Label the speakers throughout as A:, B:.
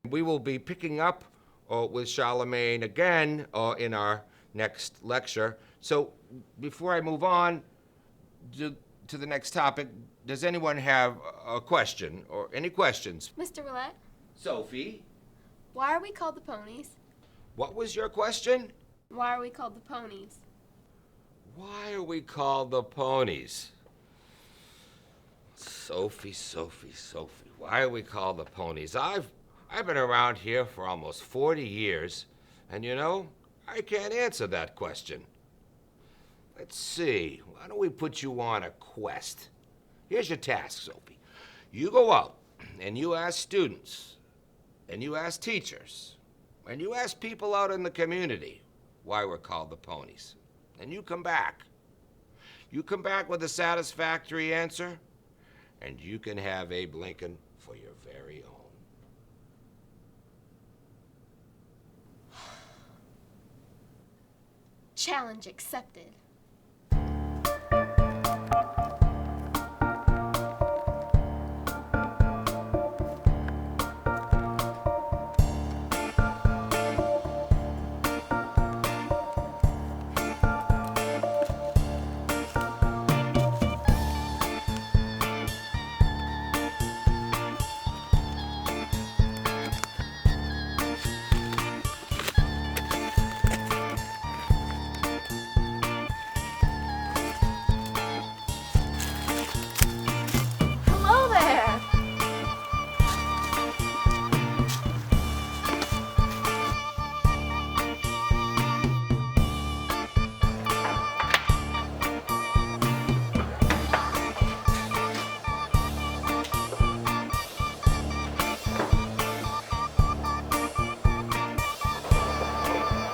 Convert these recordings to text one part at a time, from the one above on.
A: We will be picking up with Charlemagne again in our next lecture. So before I move on to the next topic, does anyone have a question or any questions?
B: Mr. Willett?
A: Sophie?
B: Why are we called the ponies?
A: What was your question?
B: Why are we called the ponies?
A: Why are we called the ponies? Sophie, why are we called the ponies? I've been around here for almost 40 years, and I can't answer that question. Let's see, why don't we put you on a quest? Here's your task, Sophie. You go out, and you ask students, and you ask teachers, and you ask people out in the community why we're called the ponies. And you come back. You come back with a satisfactory answer, and you can have Abe Lincoln for your very own.
B: Challenge accepted. Hello there!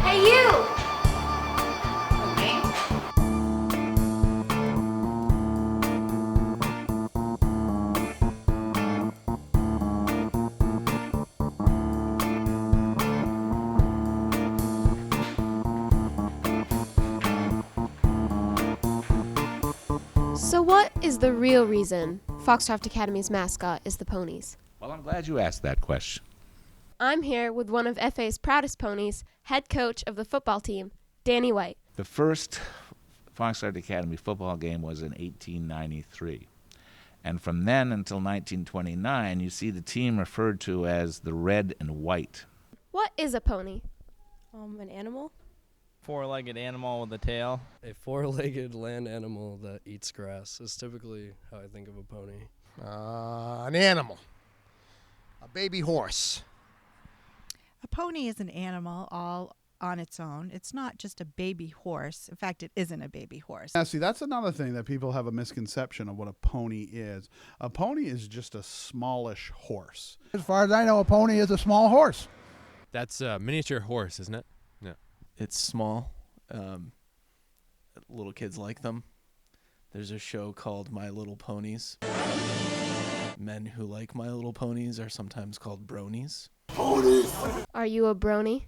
B: Hey, you!
C: Okay.
B: So what is the real reason Foxcroft Academy's mascot is the ponies?
D: Well, I'm glad you asked that question.
B: I'm here with one of FA's proudest ponies, head coach of the football team, Danny White.
D: The first Foxcroft Academy football game was in 1893. And from then until 1929, you see the team referred to as the Red and White.
B: What is a pony?
E: An animal?
F: Four-legged animal with a tail.
G: A four-legged land animal that eats grass is typically how I think of a pony.
H: An animal. A baby horse.
C: A pony is an animal all on its own. It's not just a baby horse. In fact, it isn't a baby horse.
I: Now, see, that's another thing that people have a misconception of what a pony is. A pony is just a smallish horse.
H: As far as I know, a pony is a small horse.
G: That's a miniature horse, isn't it? Yeah.
J: It's small. Little kids like them. There's a show called My Little Ponies. Men who like My Little Ponies are sometimes called bronies.
B: Are you a brony?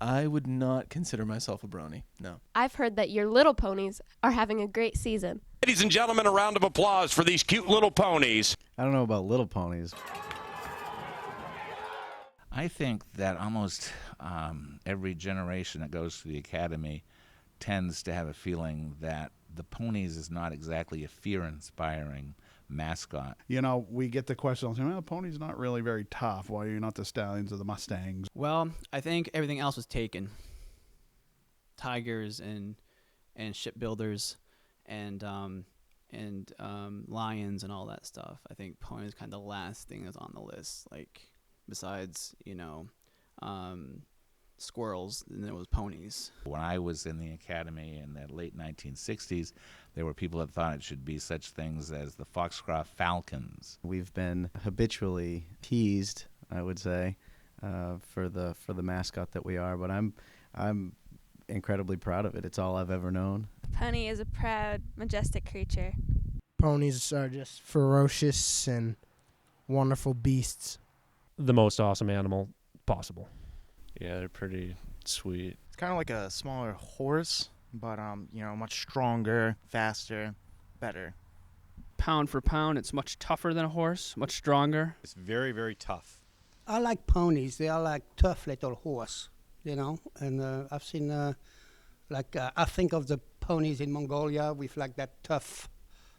J: I would not consider myself a brony, no.
B: I've heard that your little ponies are having a great season.
K: Ladies and gentlemen, a round of applause for these cute little ponies.
L: I don't know about little ponies.
D: I think that almost every generation that goes through the academy tends to have a feeling that the ponies is not exactly a fear-inspiring mascot.
I: You know, we get the question, well, the pony's not really very tough. Why are you not the Stallions or the Mustangs?
F: Well, I think everything else was taken. Tigers and shipbuilders and lions and all that stuff. I think pony is kind of the last thing that's on the list. Like, besides, squirrels, and there was ponies.
D: When I was in the academy in the late 1960s, there were people that thought it should be such things as the Foxcroft Falcons.
L: We've been habitually teased, I would say, for the mascot that we are, but I'm incredibly proud of it. It's all I've ever known.
E: A pony is a proud, majestic creature.
H: Ponies are just ferocious and wonderful beasts.
G: The most awesome animal possible.
J: Yeah, they're pretty sweet.
M: It's kind of like a smaller horse, but much stronger, faster, better.
F: Pound for pound, it's much tougher than a horse, much stronger.
N: It's very, very tough. I like ponies. They are like tough little horse, you know. And I've seen, I think of the ponies in Mongolia with like that tough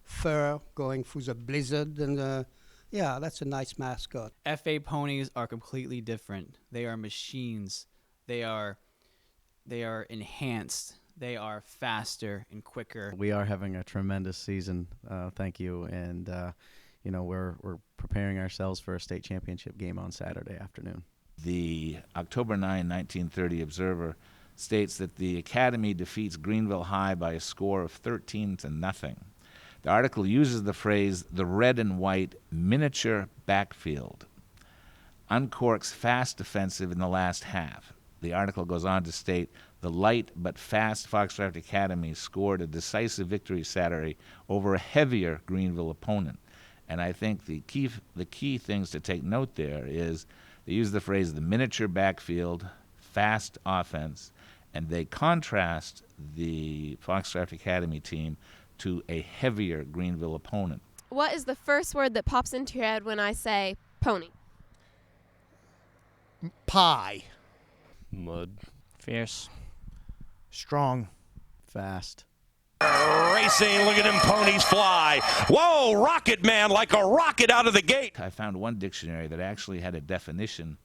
N: fur going through the blizzard. And yeah, that's a nice mascot.
F: FA ponies are completely different. They are machines. They are enhanced. They are faster and quicker.
L: We are having a tremendous season. Thank you. And, we're preparing ourselves for a state championship game on Saturday afternoon.
D: The October 9, 1930 Observer states that the Academy defeats Greenville High by a score of 13-0. The article uses the phrase, the red and white miniature backfield, uncorks fast defensive in the last half. The article goes on to state, the light but fast Foxcroft Academy scored a decisive victory Saturday over a heavier Greenville opponent. And I think the key things to take note there is they use the phrase the miniature backfield, fast offense, and they contrast the Foxcroft Academy team to a heavier Greenville opponent.
B: What is the first word that pops into your head when I say pony?
H: Pie.
O: Mud.
M: Fierce. Strong.
L: Fast.
K: Racing, look at them ponies fly. Whoa, Rocket Man like a rocket out of the gate.
D: I found one dictionary that actually had a definition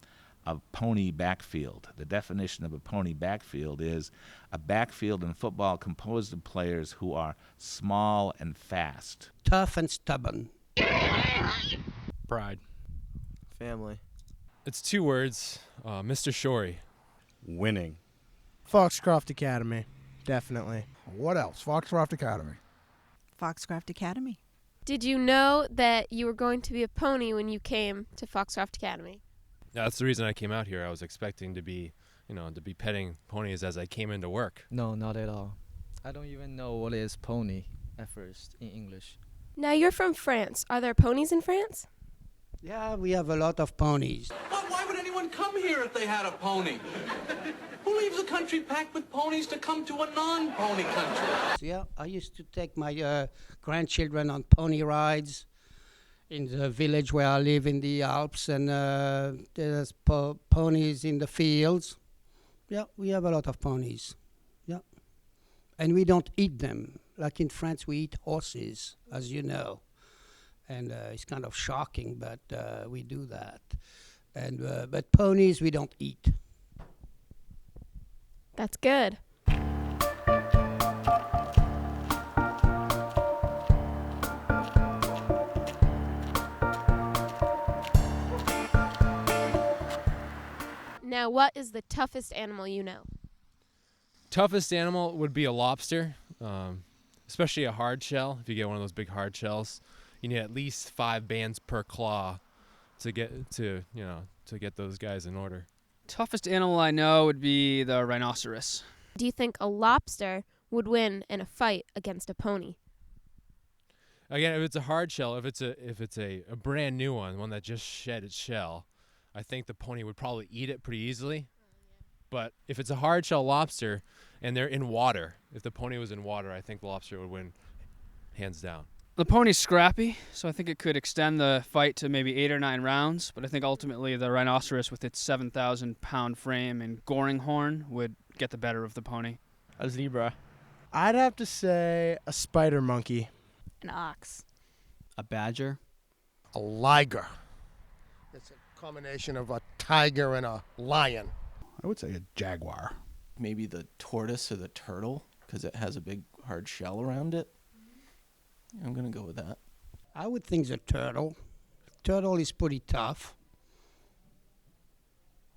D: of pony backfield. The definition of a pony backfield is a backfield in football composed of players who are small and fast.
N: Tough and stubborn.
O: Pride.
J: Family.
O: It's 2 words. Mr. Shorey.
J: Winning.
H: Foxcroft Academy. Definitely.
P: What else? Foxcroft Academy.
C: Foxcroft Academy.
B: Did you know that you were going to be a pony when you came to Foxcroft Academy?
O: Yeah, that's the reason I came out here. I was expecting to be petting ponies as I came into work.
Q: No, not at all. I don't even know what is pony at first in English.
B: Now you're from France. Are there ponies in France?
N: Yeah, we have a lot of ponies.
R: Why would anyone come here if they had a pony? Who leaves a country packed with ponies to come to a non-pony country?
N: Yeah, I used to take my grandchildren on pony rides in the village where I live in the Alps, and there's ponies in the fields. Yeah, we have a lot of ponies. Yeah. And we don't eat them. Like in France, we eat horses, as you know. And it's kind of shocking, but we do that. And but ponies, we don't eat.
B: That's good. Now, what is the toughest animal you know?
O: Toughest animal would be a lobster, especially a hard shell. If you get one of those big hard shells, you need at least 5 bands per claw to get those guys in order.
S: Toughest animal I know would be the rhinoceros.
B: Do you think a lobster would win in a fight against a pony?
O: Again, if it's a hard shell, if it's a brand new one that just shed its shell, I think the pony would probably eat it pretty easily. But if it's a hard shell lobster and they're in water, if the pony was in water, I think the lobster would win hands down.
S: The pony's scrappy, so I think it could extend the fight to maybe 8 or 9 rounds, but I think ultimately the rhinoceros with its 7,000-pound frame and goring horn would get the better of the pony.
Q: A zebra.
H: I'd have to say a spider monkey.
E: An ox.
F: A badger.
H: A liger. It's a combination of a tiger and a lion.
I: I would say a jaguar.
J: Maybe the tortoise or the turtle, because it has a big hard shell around it. I'm going to go with that.
N: I would think the turtle. Turtle is pretty tough.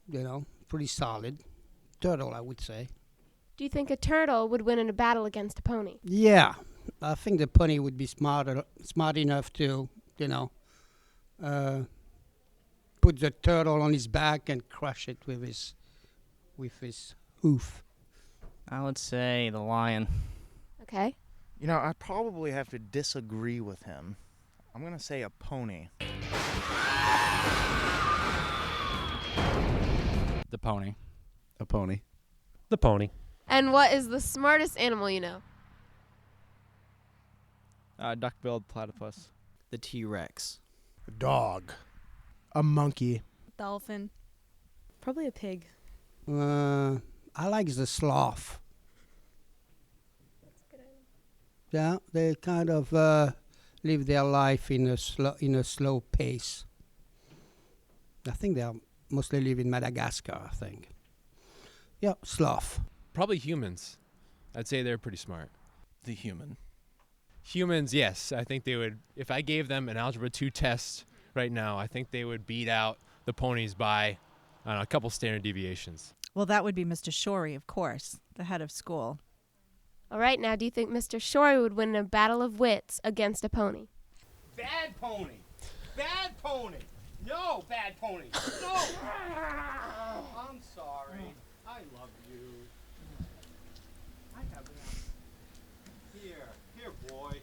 N: You know, pretty solid. Turtle, I would say.
B: Do you think a turtle would win in a battle against a pony?
N: Yeah. I think the pony would be smart enough to, put the turtle on his back and crush it with his hoof.
Q: I would say the lion.
B: Okay.
M: I'd probably have to disagree with him. I'm going to say a pony.
Q: The pony.
L: A pony.
Q: The pony.
B: And what is the smartest animal you know?
Q: Duck-billed platypus.
F: The T-Rex.
H: A dog. A monkey.
E: Dolphin. Probably a pig.
N: I like the sloth. Yeah, they kind of live their life in a slow pace. I think they mostly live in Madagascar, I think. Yeah, sloth.
O: Probably humans. I'd say they're pretty smart.
J: The human.
O: Humans, yes. I think they would, if I gave them an Algebra 2 test right now, I think they would beat out the ponies by a couple standard deviations.
C: Well, that would be Mr. Shorey, of course, the head of school.
B: All right, now do you think Mr. Shorey would win a battle of wits against a pony?
T: Bad pony. Bad pony. No, bad pony. No. I'm sorry. I love you. I have enough. Here, boy.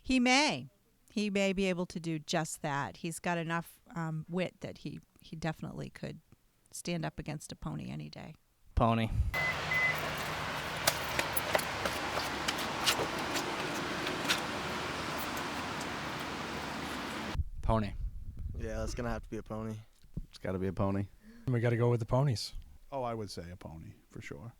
C: He may be able to do just that. He's got enough wit that he definitely could stand up against a pony any day.
Q: Pony.
F: Pony.
U: Yeah, it's gonna have to be a pony.
L: It's got to be a pony.
V: We got to go with the ponies.
I: Oh, I would say a pony for sure.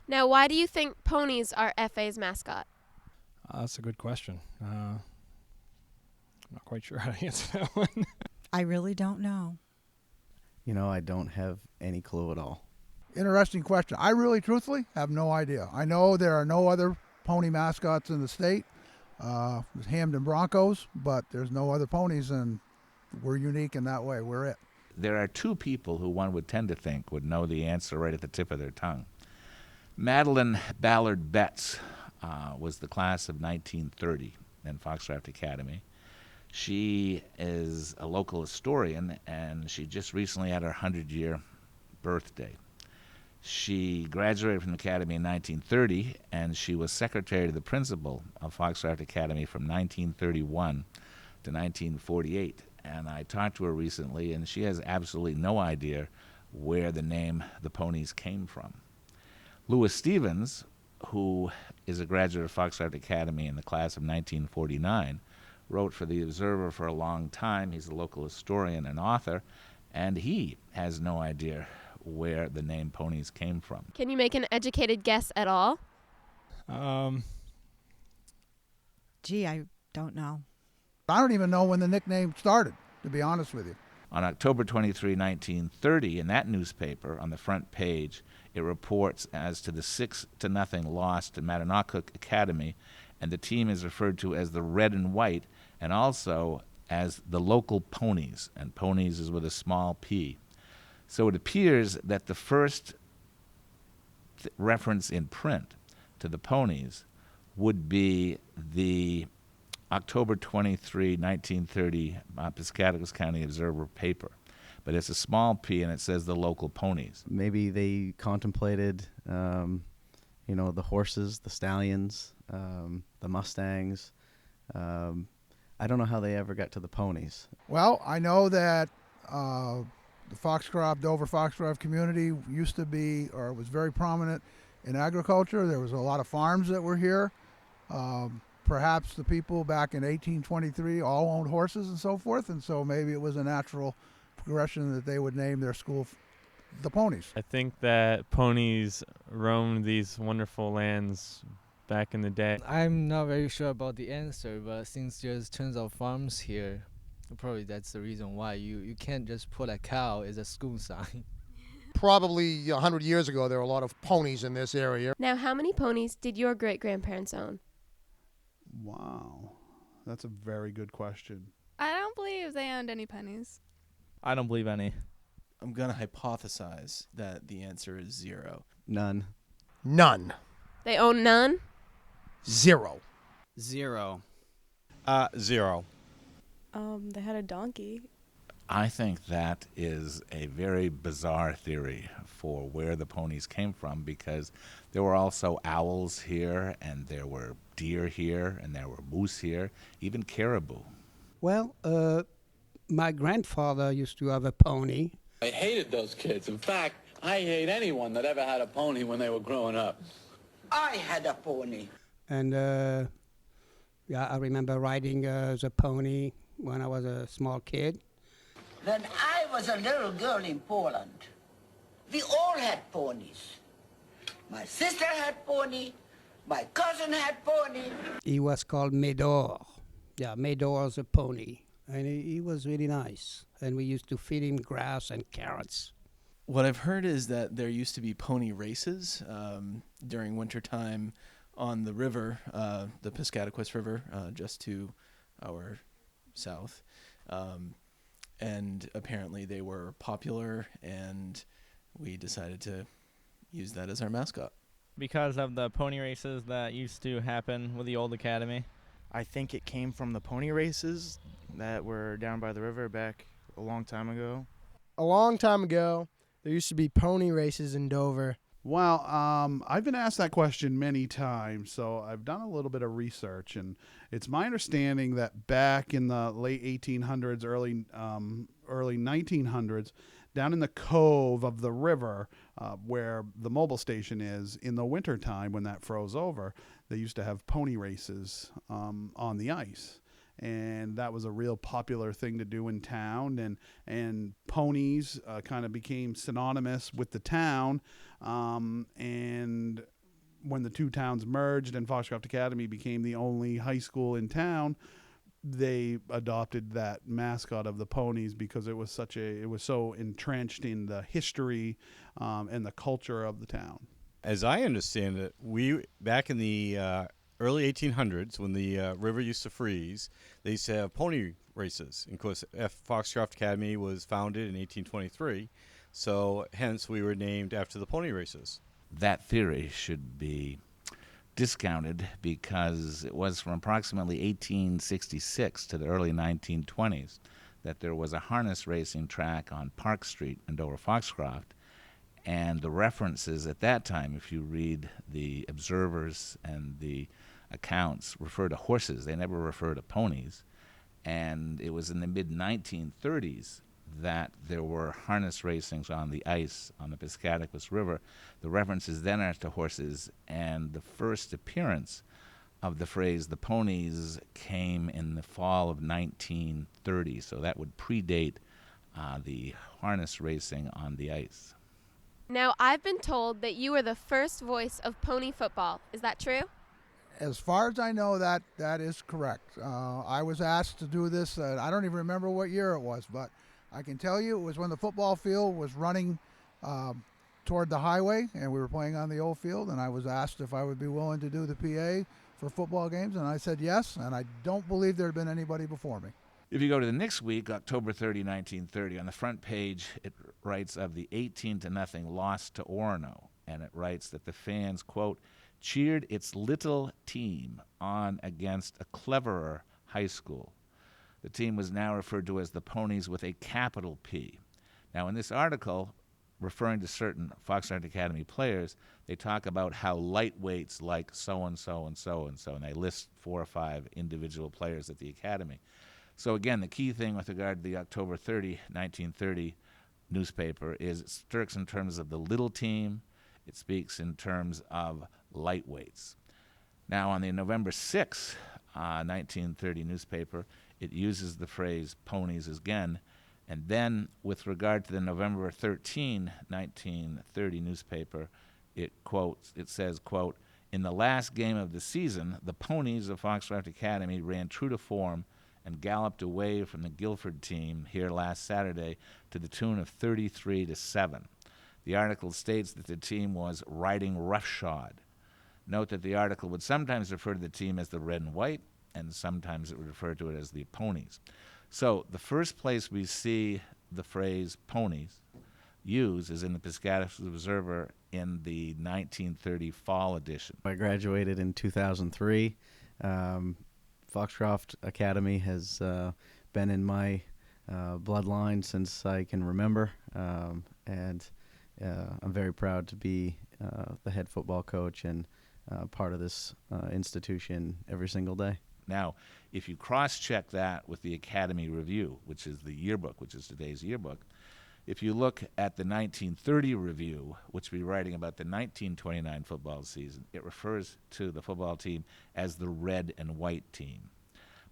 B: Now, why do you think ponies are FA's mascot?
V: That's a good question. I'm not quite sure how to answer that one.
C: I really don't know.
L: You know, I don't have any clue at all.
P: Interesting question. I really, truthfully, have no idea. I know there are no other pony mascots in the state. There's Hamden Broncos, but there's no other ponies, and we're unique in that way. We're it.
D: There are two people who one would tend to think would know the answer right at the tip of their tongue. Madeline Ballard Betts was the class of 1930 in Foxcroft Academy. She is a local historian, and she just recently had her 100-year birthday. She graduated from the Academy in 1930, and she was secretary to the principal of Foxcroft Academy from 1931 to 1948. And I talked to her recently, and she has absolutely no idea where the name the ponies came from. Louis Stevens, who is a graduate of Foxcroft Academy in the class of 1949, wrote for The Observer for a long time. He's a local historian and author, and he has no idea where the name ponies came from.
B: Can you make an educated guess at all?
C: Gee, I don't know.
P: I don't even know when the nickname started, to be honest with you.
D: On October 23, 1930, in that newspaper, on the front page, it reports as to the 6-0 loss to Matanocook Academy, and the team is referred to as the Red and White, and also as the local ponies, and ponies is with a small p. So it appears that the first reference in print to the ponies would be the October 23, 1930 Piscataquis County Observer paper. But it's a small p, and it says the local ponies.
L: Maybe they contemplated, the horses, the stallions, the Mustangs. I don't know how they ever got to the ponies.
P: Well, I know that the Foxcroft, Dover-Foxcroft community used to be, or was very prominent in agriculture. There was a lot of farms that were here. Perhaps the people back in 1823 all owned horses and so forth, and so maybe it was a natural progression that they would name their school the ponies.
W: I think that ponies roamed these wonderful lands back in the day.
Q: I'm not very sure about the answer, but since there's tons of farms here, probably that's the reason why. You can't just put a cow as a school sign.
H: Probably 100 years ago, there were a lot of ponies in this area.
B: Now, how many ponies did your great-grandparents own?
I: Wow. That's a very good question.
E: I don't believe they owned any ponies.
J: I don't believe any. I'm going to hypothesize that the answer is 0.
L: None.
H: None.
B: They own none?
H: 0.
F: 0.
J: 0.
E: They had a donkey.
D: I think that is a very bizarre theory for where the ponies came from, because there were also owls here, and there were deer here, and there were moose here, even caribou.
N: Well, My grandfather used to have a pony.
R: I hated those kids. In fact, I hate anyone that ever had a pony when they were growing up.
A: I had a pony.
N: And yeah, I remember riding the pony when I was a small kid.
A: When I was a little girl in Poland, we all had ponies. My sister had pony, my cousin had pony.
N: He was called Medor. Yeah, Medor's a pony. And he was really nice. And we used to feed him grass and carrots.
J: What I've heard is that there used to be pony races during wintertime on the river, the Piscataquis River, just to our south. And apparently they were popular, and we decided to use that as our mascot.
W: Because of the pony races that used to happen with the old academy?
M: I think it came from the pony races that were down by the river back a long time ago.
G: A long time ago, there used to be pony races in Dover.
I: Well, I've been asked that question many times, so I've done a little bit of research, and it's my understanding that back in the late 1800s, early 1900s, down in the cove of the river where the mobile station is, in the wintertime when that froze over, they used to have pony races on the ice. And that was a real popular thing to do in town, and ponies kind of became synonymous with the town. And when the two towns merged and Foxcroft Academy became the only high school in town, they adopted that mascot of the ponies because it was so entrenched in the history and the culture of the town.
K: As I understand it, we back in the early 1800s, when the river used to freeze, they used to have pony races. And of course, Foxcroft Academy was founded in 1823, so hence we were named after the pony races.
D: That theory should be discounted because it was from approximately 1866 to the early 1920s that there was a harness racing track on Park Street in Dover-Foxcroft. And the references at that time, if you read the observers and the accounts, refer to horses. They never refer to ponies. And it was in the mid-1930s that there were harness racings on the ice on the Piscataquis River. The references then are to horses, and the first appearance of the phrase "the ponies" came in the fall of 1930. So that would predate the harness racing on the ice.
B: Now, I've been told that you are the first voice of pony football. Is that true?
P: As far as I know, that is correct. I was asked to do this. I don't even remember what year it was, but I can tell you it was when the football field was running toward the highway, and we were playing on the old field, and I was asked if I would be willing to do the PA for football games, and I said yes, and I don't believe there had been anybody before me.
D: If you go to the next week, October 30, 1930, on the front page, it writes of the 18-0 loss to Orono, and it writes that the fans, quote, cheered its little team on against a cleverer high school. The team was now referred to as the Ponies with a capital P. Now, in this article, referring to certain Foxcroft Academy players, they talk about how lightweights like so-and-so and so-and-so, and they list 4 or 5 individual players at the academy. So again, the key thing with regard to the October 30, 1930 newspaper is it speaks in terms of the little team. It speaks in terms of lightweights. Now, on the November 6, 1930 newspaper, it uses the phrase ponies again. And then with regard to the November 13, 1930 newspaper, it says, quote, in the last game of the season, the ponies of Foxcroft Academy ran true to form and galloped away from the Guilford team here last Saturday to the tune of 33-7. The article states that the team was riding roughshod. Note that the article would sometimes refer to the team as the red and white, and sometimes it would refer to it as the ponies. So the first place we see the phrase ponies used is in the Piscataquis Observer in the 1930 fall edition.
L: I graduated in 2003. Foxcroft Academy has been in my bloodline since I can remember, and I'm very proud to be the head football coach and part of this institution every single day.
D: Now, if you cross-check that with the Academy Review, which is the yearbook, which is today's yearbook, if you look at the 1930 review, which will be writing about the 1929 football season, it refers to the football team as the red and white team.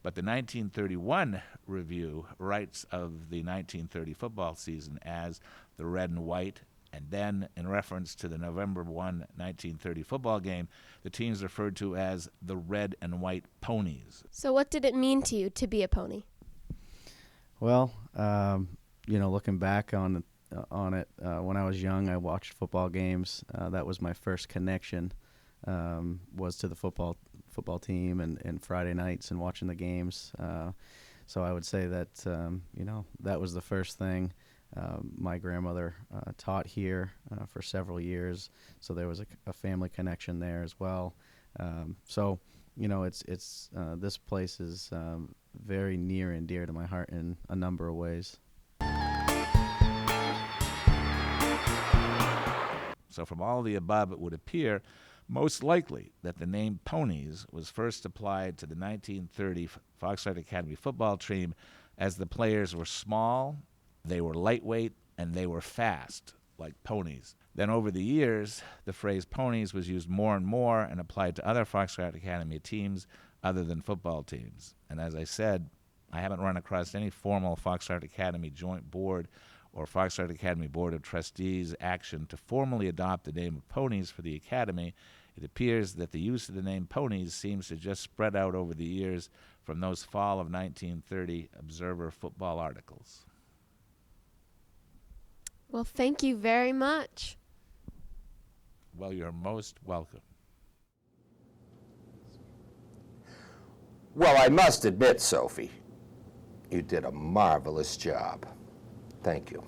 D: But the 1931 review writes of the 1930 football season as the red and white, and then in reference to the November 1, 1930 football game, the team's referred to as the red and white ponies.
B: So what did it mean to you to be a pony?
L: Well, looking back on it, when I was young, I watched football games. That was my first connection, was to the football team and Friday nights and watching the games. So I would say that, that was the first thing. My grandmother taught here for several years, so there was a family connection there as well. So this place is very near and dear to my heart in a number of ways.
D: So from all of the above, it would appear most likely that the name Ponies was first applied to the 1930 Foxcroft Academy football team as the players were small, they were lightweight, and they were fast, like ponies. Then over the years, the phrase ponies was used more and more and applied to other Foxcroft Academy teams other than football teams. And as I said, I haven't run across any formal Foxcroft Academy joint board or Foxcroft Academy Board of Trustees action to formally adopt the name of Ponies for the Academy. It appears that the use of the name Ponies seems to just spread out over the years from those fall of 1930 Observer football articles.
B: Well, thank you very much.
D: Well, you're most welcome.
O: Well, I must admit, Sophie, you did a marvelous job. Thank you.